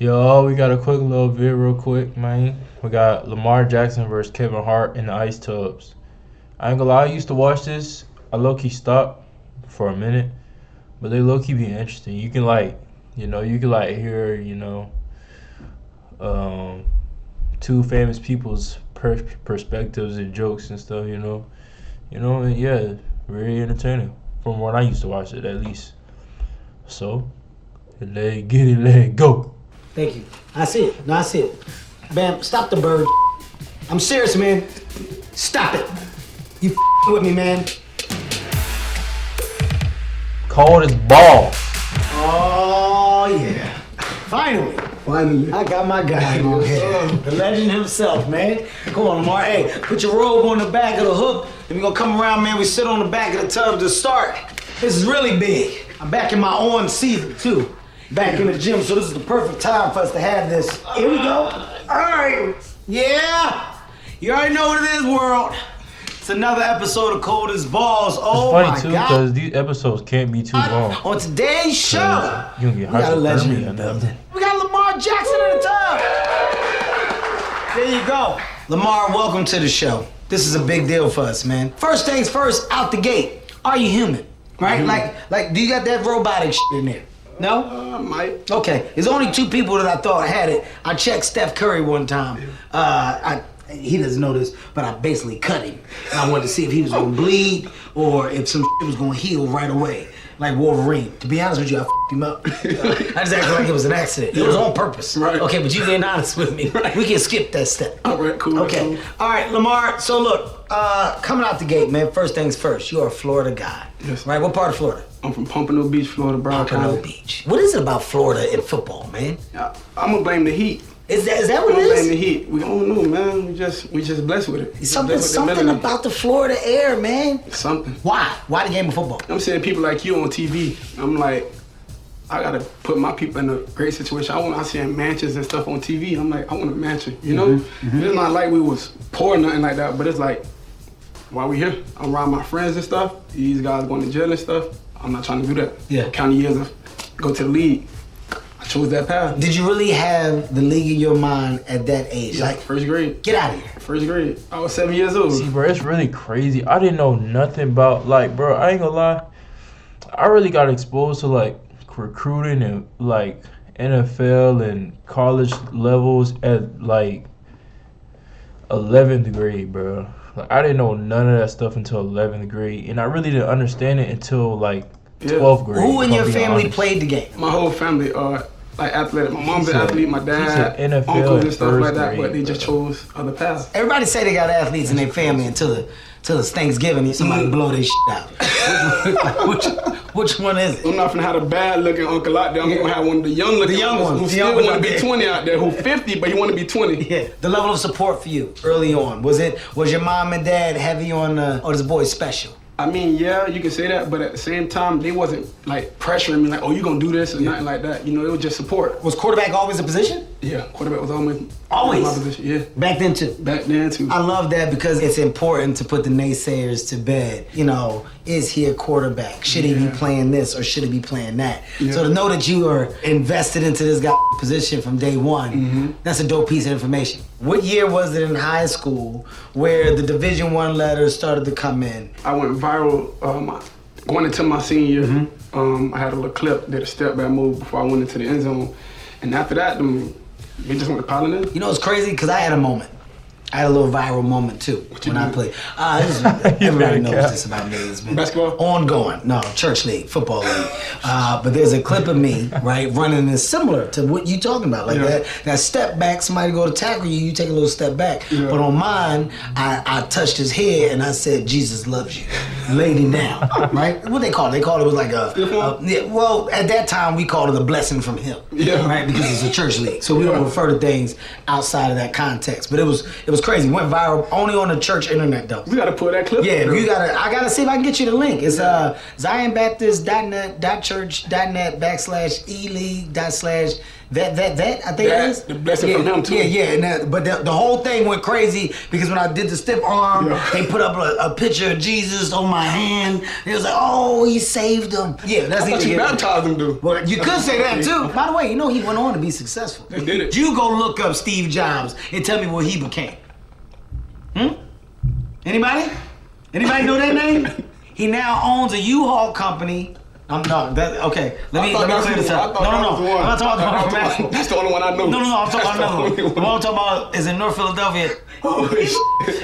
Yo, we got a quick little vid real quick, man. We got Lamar Jackson versus Kevin Hart in the ice tubs. I ain't gonna lie, I used to watch this. I low-key stopped for a minute, but they low-key be interesting. You can hear, um, two famous people's perspectives and jokes and stuff, and yeah, very entertaining from when I used to watch it at least. So, let go. Thank you. I see it. No, I see it. Bam, stop the bird. I'm serious, man. Stop it. You with me, man. Cold as balls. Oh, yeah. Finally, I got my guy on here. The legend himself, man. Come on, Lamar. Hey, put your robe on the back of the hook. Then we gonna come around, man. We sit on the back of the tub to start. This is really big. I'm back in my on season, too. Back in the gym, so this is the perfect time for us to have this. Here we go. All right. Yeah. You already know what it is, world. It's another episode of Cold as Balls. Oh, my God. It's funny, too, because these episodes can't be too long. On today's show, you can get we got a legend in the building. We got Lamar Jackson in the tub. There you go. Lamar, welcome to the show. This is a big deal for us, man. First things first, out the gate. Are you human? Right? Like, do you got that robotic shit in there? No? Might. Okay. There's only two people that I thought had it. I checked Steph Curry one time. He doesn't know this, but I basically cut him. And I wanted to see if he was gonna bleed or if some shit was gonna heal right away. Like Wolverine. To be honest with you, I f***ed him up. I just acted like it was an accident. It was on purpose. Right. Okay, but you being honest with me. Right. We can skip that step. All right, cool. Okay. Cool. All right, Lamar. So look, coming out the gate, man, first things first, you're a Florida guy. Yes. Right? What part of Florida? I'm from Pompano Beach, Florida, Broward Pompano County. Beach. What is it about Florida and football, man? I'm gonna blame the heat. Is that what I'm it gonna blame is? the heat. We don't know, man. We just blessed with it. Something about the Florida air, man. Something. Why? Why the game of football? I'm seeing people like you on TV. I'm like, I gotta put my people in a great situation. I see mansions and stuff on TV. I'm like, I want a mansion, you know? Mm-hmm. It's not like we was poor or nothing like that, but it's like, while we here, I'm around my friends and stuff. These guys going to jail and stuff. I'm not trying to do that. Yeah. County years of go to the league. I chose that path. Did you really have the league in your mind at that age? Yeah, like, first grade. Get out of here. First grade. I was 7 years old. See, bro, it's really crazy. I didn't know nothing about, bro, I ain't gonna lie. I really got exposed to, recruiting and, NFL and college levels at, 11th grade, bro. I didn't know none of that stuff until 11th grade. And I really didn't understand it until, 12th grade. Who in your family played the game? My whole family athletic. My mom's an athlete, my dad, NFL uncles and stuff like that, grade, but they just chose other paths. Everybody say they got athletes in their family until it's Thanksgiving, somebody blow their shit out. Which one is it? I'm not gonna have a bad looking uncle out there. I'm gonna have one of the young looking ones. who still want to be 20 out there, who 50, but he want to be 20. Yeah. The level of support for you early on, was your mom and dad heavy on this boy's special? I mean, yeah, you can say that, but at the same time, they wasn't pressuring me oh, you gonna do this or nothing like that. You know, it was just support. Was quarterback always a position? Yeah, quarterback was always my position. Yeah. Back then too. Back then too. I love that because it's important to put the naysayers to bed. You know, is he a quarterback? Should he be playing this or should he be playing that? Yeah. So to know that you are invested into this guy's position from day one, that's a dope piece of information. What year was it in high school where the Division I letters started to come in? I went viral going into my senior year. I had a little clip, did a step back move before I went into the end zone. And after that, they just went piling in. You know, it's crazy because I had a moment. I had a little viral moment too when I played. Everybody knows this about me. It's been basketball? Ongoing. No, church league, football league. But there's a clip of me, right, running this similar to what you talking about. That step back, somebody go to tackle you, you take a little step back. Yeah. But on mine, I touched his head and I said, Jesus loves you. Laid him down, right? What they call it? They call it was like well, at that time we called it a blessing from him. Yeah. Right? Because it's a church league. So we don't refer to things outside of that context. But it was was crazy. Went viral only on the church internet though. We gotta pull that clip. Yeah, up, you gotta. I gotta see if I can get you the link. It's ZionBaptist.net.church.net/e-league/ that I think it is. The blessing from him too. Yeah. But the whole thing went crazy because when I did the stiff arm, they put up a picture of Jesus on my hand. It was like, oh, he saved him. Yeah, that's I thought you baptized him, dude. Well, you could say that too. By the way, you know he went on to be successful. He did it. You go look up Steve Jobs and tell me what he became. Anybody? Anybody know that name? He now owns a U-Haul company. Okay. Let me clear this up. No. I'm not talking about That's the only one I know. No. I'm talking about another one. The one I'm talking about is in North Philadelphia.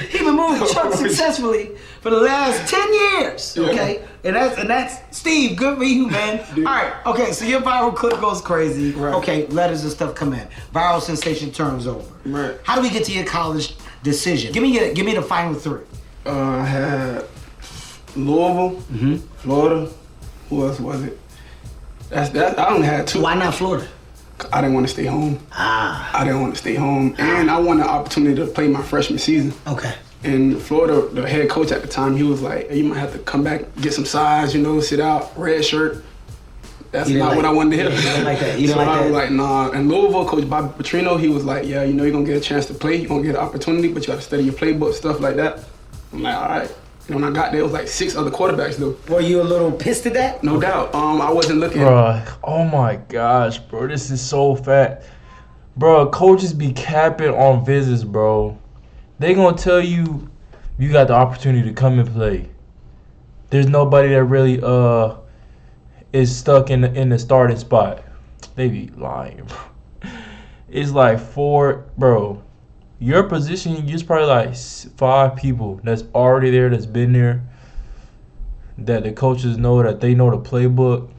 He been moving trucks successfully for the last 10 years. Okay, and that's Steve. Good for you, man. All right. Okay, so your viral clip goes crazy. Right. Okay, letters and stuff come in. Viral sensation turns over. Right. How do we get to your college decision? Give me the final three. I had Louisville, Florida. Who else was it? That's I only had two. Why not Florida? I didn't want to stay home. Ah. I didn't want to stay home, and I wanted the opportunity to play my freshman season. Okay. In Florida, the head coach at the time, he was like, hey, you might have to come back, get some size, sit out, red shirt. That's not what I wanted to hear. You didn't like that. You didn't like I was that. like, nah. And Louisville, Coach Bobby Petrino, he was like, yeah, you're going to get a chance to play. You're going to get an opportunity, but you got to study your playbook, stuff like that. I'm like, all right. And when I got there, it was like 6 other quarterbacks, though. Were you a little pissed at that? No doubt. I wasn't looking. Bruh, oh my gosh, bro. This is so fat. Bro, coaches be capping on visits, bro. They gonna tell you got the opportunity to come and play. There's nobody that really is stuck in the starting spot. They be lying, bro. It's like bro. Your position, there's probably like 5 people that's already there, that's been there, that the coaches know, that they know the playbook.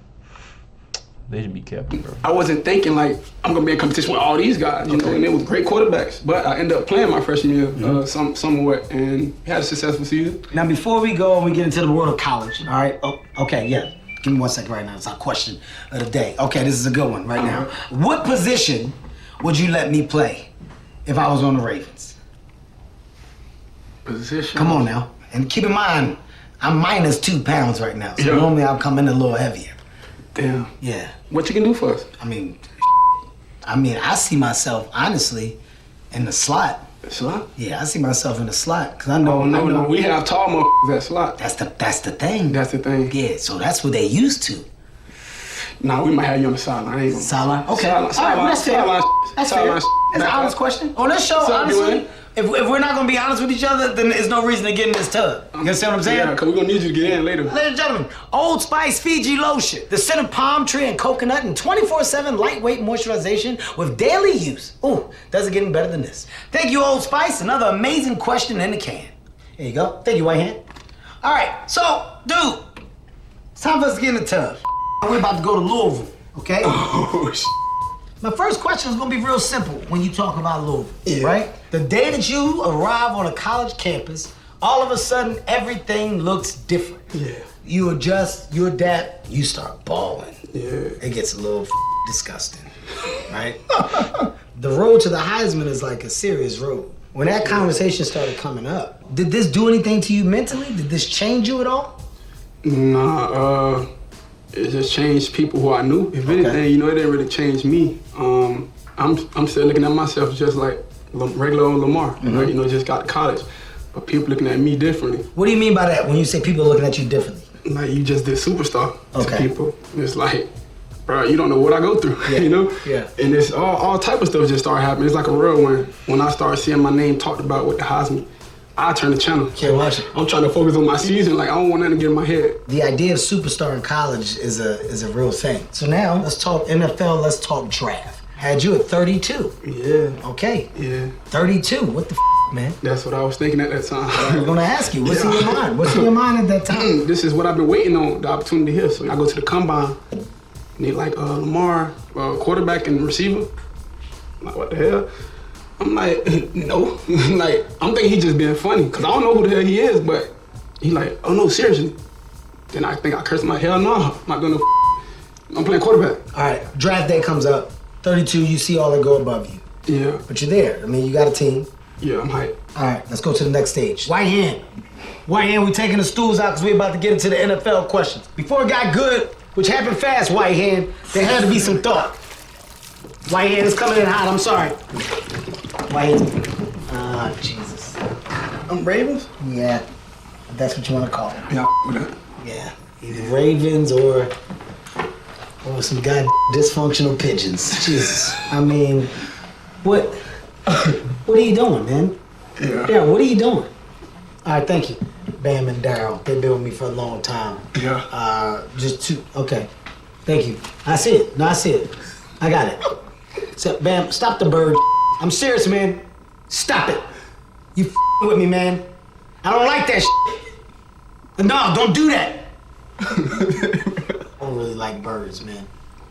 They should be kept, bro. I wasn't thinking like I'm gonna be in competition with all these guys, and it was great quarterbacks. But I ended up playing my freshman year, somewhat, and had a successful season. Now, before we go and we get into the world of college, all right? Oh, okay, yeah. Give me 1 second right now. It's our question of the day. Okay, this is a good one right now. What position would you let me play if I was on the Ravens? Position. Come on now. And keep in mind, I'm minus 2 pounds right now. So normally I'll come in a little heavier. Damn. Yeah. What you can do for us? I mean, I see myself, honestly, in the slot. Slot? Yeah, I see myself in the slot. Cause I know, No. We have tall motherfuckers at slot. That's the thing. That's the thing. Yeah, so that's what they used to. Nah, we might have you on the sideline. Sideline? Okay. Sideline. All right, that's fair. That's fair. That's an honest question. On this show, honestly, if we're not gonna be honest with each other, then there's no reason to get in this tub. You understand what I'm saying? Yeah, because we're gonna need you to get in later. Ladies and gentlemen, Old Spice Fiji Lotion. The scent of palm tree and coconut and 24/7 lightweight moisturization with daily use. Ooh, doesn't get any better than this. Thank you, Old Spice. Another amazing question in the can. There you go. Thank you, White Hand. All right, so, dude, it's time for us to get in the tub. We're about to go to Louisville, okay? Oh, shit. My first question is gonna be real simple when you talk about Louisville, right? The day that you arrive on a college campus, all of a sudden everything looks different. Yeah. You adjust, you adapt, you start balling. Yeah. It gets a little disgusting, right? The road to the Heisman is like a serious road. When that conversation started coming up, did this do anything to you mentally? Did this change you at all? Nah, it just changed people who I knew. If anything, it didn't really change me. I'm still looking at myself just like regular old Lamar. Just got to college. But people looking at me differently. What do you mean by that when you say people are looking at you differently? Like you just did superstar to people. It's like, bro, you don't know what I go through, Yeah. And it's all type of stuff just started happening. It's like a whirlwind. When I started seeing my name talked about with the Heisman, I turn the channel. Can't watch it. I'm trying to focus on my season. Like I don't want nothing to get in my head. The idea of superstar in college is a real thing. So now let's talk NFL. Let's talk draft. Had you at 32. Yeah. Okay. Yeah. 32. What the man? That's what I was thinking at that time. I was gonna ask you. What's in your mind? What's in your mind at that time? This is what I've been waiting on, the opportunity here. So I go to the combine. And they like Lamar, quarterback and receiver. I'm like, what the hell? I'm like, no. Like, I'm thinking he just being funny, because I don't know who the hell he is, but he like, oh no, seriously. Then I think I cursed my hell no. I'm not gonna I'm playing quarterback. All right, draft day comes up. 32, you see all that go above you. Yeah. But you're there. I mean, you got a team. Yeah, I'm hyped. All right, let's go to the next stage. White hand. White hand, we taking the stools out because we're about to get into the NFL questions. Before it got good, which happened fast, White hand, there had to be some thought. White hand is coming in hot, I'm sorry. White hand. Ah, Jesus. I'm Ravens? Yeah, that's what you want to call it. Yeah, with that. Yeah, either Ravens or some god dysfunctional pigeons. Jesus. I mean, what are you doing, man? Yeah. Yeah, what are you doing? All right, thank you. Bam and Daryl, they've been with me for a long time. Yeah. Okay. Thank you. I see it. No, I see it. I got it. So, Bam, stop the bird. I'm serious, man. Stop it. You with me, man. I don't like that No, don't do that. I don't really like birds, man.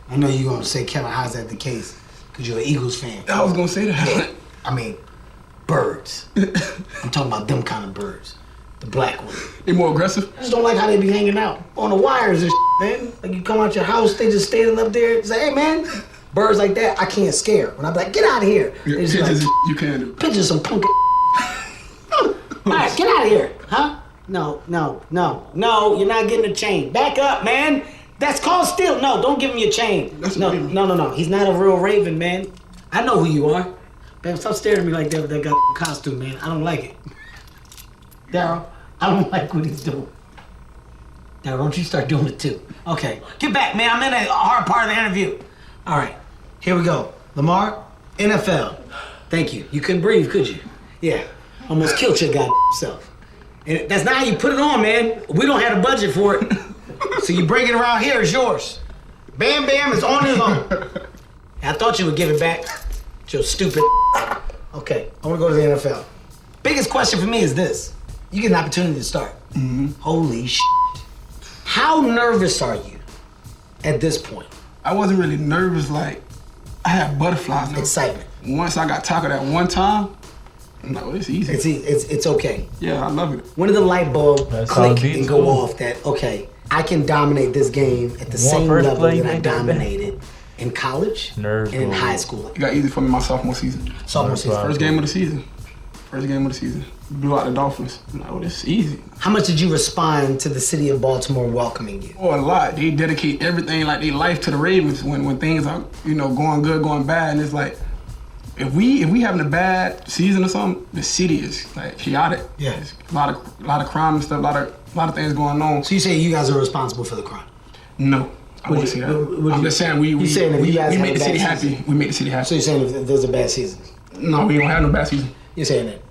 I know you're gonna say, Kevin, how's that the case? Because you're an Eagles fan. I was gonna say that. Yeah. I mean, birds. I'm talking about them kind of birds. The black ones. They more aggressive? I just don't like how they be hanging out on the wires and man. Like you come out your house, they just standing up there. Say, hey, man. Birds like that, I can't scare. When I'm like, get out of here. Yeah, they just pigeons, like, you can do. pigeons some punk. All right, get out of here, huh? No, you're not getting a chain. Back up, man. That's called steal. No, don't give him your chain. No. He's not a real Raven, man. I know who you are. Bam, stop staring at me like that with that goddamn costume, man. I don't like it. Daryl, I don't like what he's doing. Daryl, don't you start doing it too. Okay, get back, man. I'm in a hard part of the interview. All right, here we go. Lamar, NFL. Thank you. You couldn't breathe, could you? Yeah, almost killed your goddamn self. And that's not how you put it on, man. We don't have a budget for it. So you bring it around here, it's yours. Bam Bam is on his own. I thought you would give it back. You're stupid. Okay, I want to go to the NFL. Biggest question for me is this. You get an opportunity to start. Mm-hmm. Holy shit. How nervous are you at this point? I wasn't really nervous, like, I had butterflies. Excitement. Once I got tackled that one time, I'm like, well, it's easy. It's okay. Yeah, I love it. When did the light bulb That's click how it and go off that, okay, I can dominate this game at the same level that I dominated in college and in high school? It got easy for me my sophomore season. Sophomore season. First game of the season. Blew out the Dolphins. I'm like, oh, this is easy. How much did you respond to the city of Baltimore welcoming you? Oh, a lot. They dedicate everything, like their life to the Ravens when things are, going good, going bad. And it's like, if we having a bad season or something, the city is like chaotic. Yeah. There's a lot of crime and stuff, a lot of things going on. So you say you guys are responsible for the crime? No. I wouldn't say that. I'm just saying we make the city happy. We make the city happy. So you're saying if there's a bad season? No, we don't have no bad season. You're saying that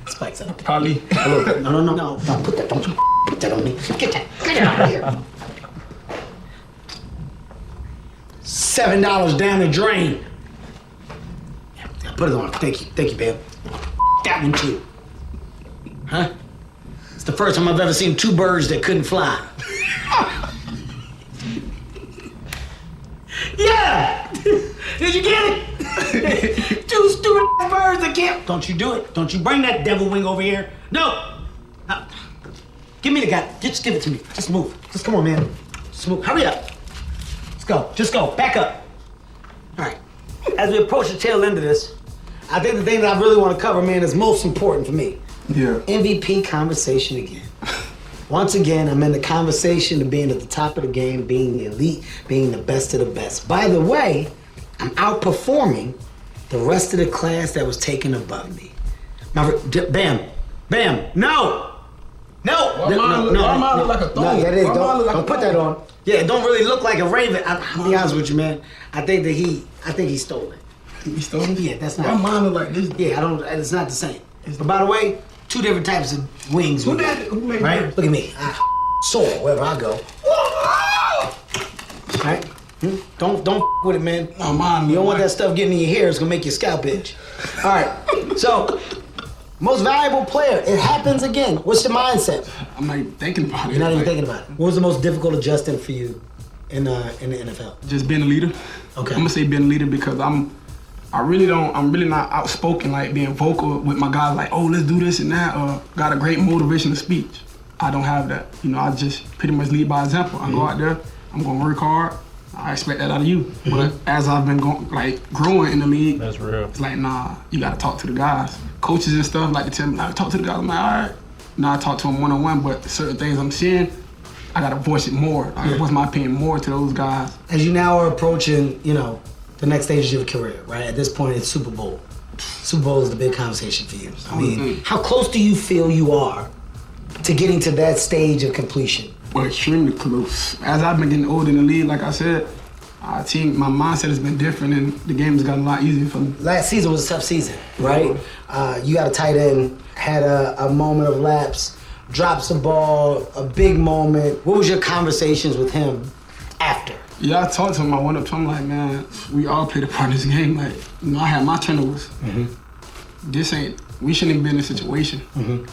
spikes up. Probably. No. Don't put that. Don't you put that on me. Get out of here. $7 down the drain. Yeah, put it on. Thank you, babe. That one too. Huh? It's the first time I've ever seen two birds that couldn't fly. Yeah! Did you get it? Two stupid birds that can't. Don't you do it. Don't you bring that devil wing over here. No. Give me the guy. Just give it to me. Just move. Just come on, man. Just move. Hurry up. Let's go. Just go. Back up. All right. As we approach the tail end of this, I think the thing that I really want to cover, man, is most important for me. Yeah. MVP conversation again. Once again, I'm in the conversation of being at the top of the game, being the elite, being the best of the best. By the way, I'm outperforming the rest of the class that was taken above me. Bam, no. Why mine look like a thong? No, that is, don't put that on. Yeah, it don't really look like a Raven. I'll be honest with you, man. I think he stole it. He stole it? Yeah, that's not. Why mine look like this? Yeah, it's not the same. But by the way, two different types of wings. Who made right? birds? Look at me. I soar wherever I go. Right? Don't with it, man. Oh, mine. You don't want that stuff getting in your hair. It's gonna make your scalp itch. All right. So, most valuable player. It happens again. What's your mindset? I'm not even thinking about it. You're not even thinking about it. What was the most difficult adjustment for you in the NFL? Just being a leader. Okay. I'm gonna say being a leader because I'm really not outspoken, like being vocal with my guys, like, oh, let's do this and that, or got a great motivational speech. I don't have that. I just pretty much lead by example. I go out there, I'm gonna work hard, I expect that out of you. But as I've been growing in the league, That's real. it's like, nah, you gotta talk to the guys. Coaches and stuff like to tell me, like, talk to the guys. I'm like, all right. Now I talk to them one-on-one, but certain things I'm seeing, I gotta voice it more. I voice my opinion more to those guys. As you now are approaching, the next stages of your career, right? At this point, it's Super Bowl. Super Bowl is the big conversation for you. I mean, how close do you feel you are to getting to that stage of completion? Well, extremely close. As I've been getting older in the league, like I said, I think my mindset has been different and the game has gotten a lot easier for me. Last season was a tough season, right? You got a tight end, had a moment of lapse, drops the ball, a big moment. What was your conversations with him after? Yeah, I talked to him. I went up to him like, man, we all played a part in this game. Like, I had my turnovers. We shouldn't even be in this situation.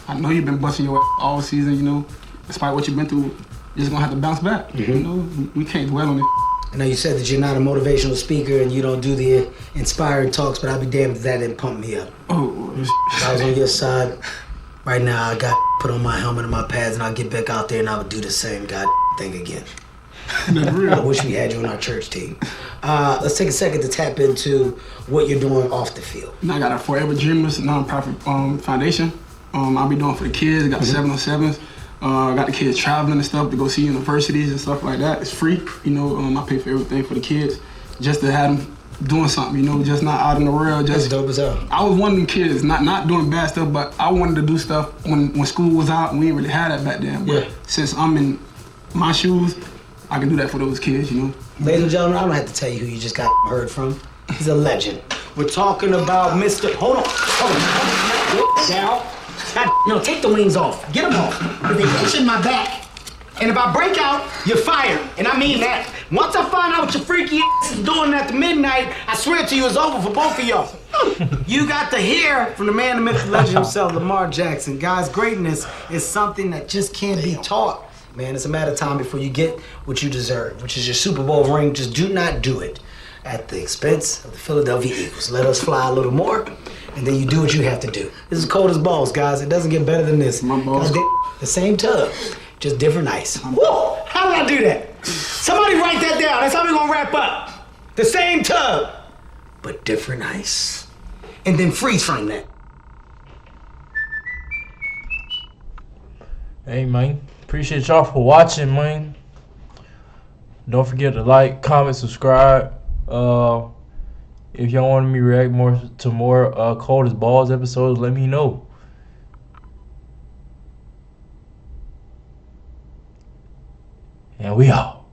I know you've been busting your ass all season, despite what you've been through, you're just gonna have to bounce back. We can't dwell on it. I know you said that you're not a motivational speaker and you don't do the inspiring talks, but I'll be damned if that didn't pump me up. If I was on your side, right now I got put on my helmet and my pads and I'll get back out there and I would do the same thing again. I wish we had you on our church team. Let's take a second to tap into what you're doing off the field. I got a Forever Dreamers nonprofit foundation. I'll be doing for the kids. I got 707s. I got the kids traveling and stuff to go see universities and stuff like that. It's free, I pay for everything for the kids, just to have them doing something, just not out in the world. That's dope as hell. I was one of them kids, not doing bad stuff, but I wanted to do stuff when school was out and we didn't really have that back then. But since I'm in my shoes, I can do that for those kids, Ladies and gentlemen, I don't have to tell you who you just got heard from. He's a legend. We're talking about Mr. Hold on. Down. God, take the wings off. Get them off. If they itching my back, and if I break out, you're fired. And I mean that. Once I find out what your freaky ass is doing at the midnight, I swear to you it's over for both of y'all. You got to hear from the man, the myth, the legend himself, Lamar Jackson. Guys, greatness is something that just can't be taught. Man, it's a matter of time before you get what you deserve, which is your Super Bowl ring. Just do not do it at the expense of the Philadelphia Eagles. Let us fly a little more, and then you do what you have to do. This is cold as balls, guys. It doesn't get better than this. My balls. The same tub, just different ice. Whoa! How did I do that? Somebody write that down. That's how we're gonna wrap up. The same tub, but different ice. And then freeze frame that. Hey, man. Appreciate y'all for watching, man. Don't forget to like, comment, subscribe. If y'all want me to react to more Cold as Balls episodes, let me know. And we out.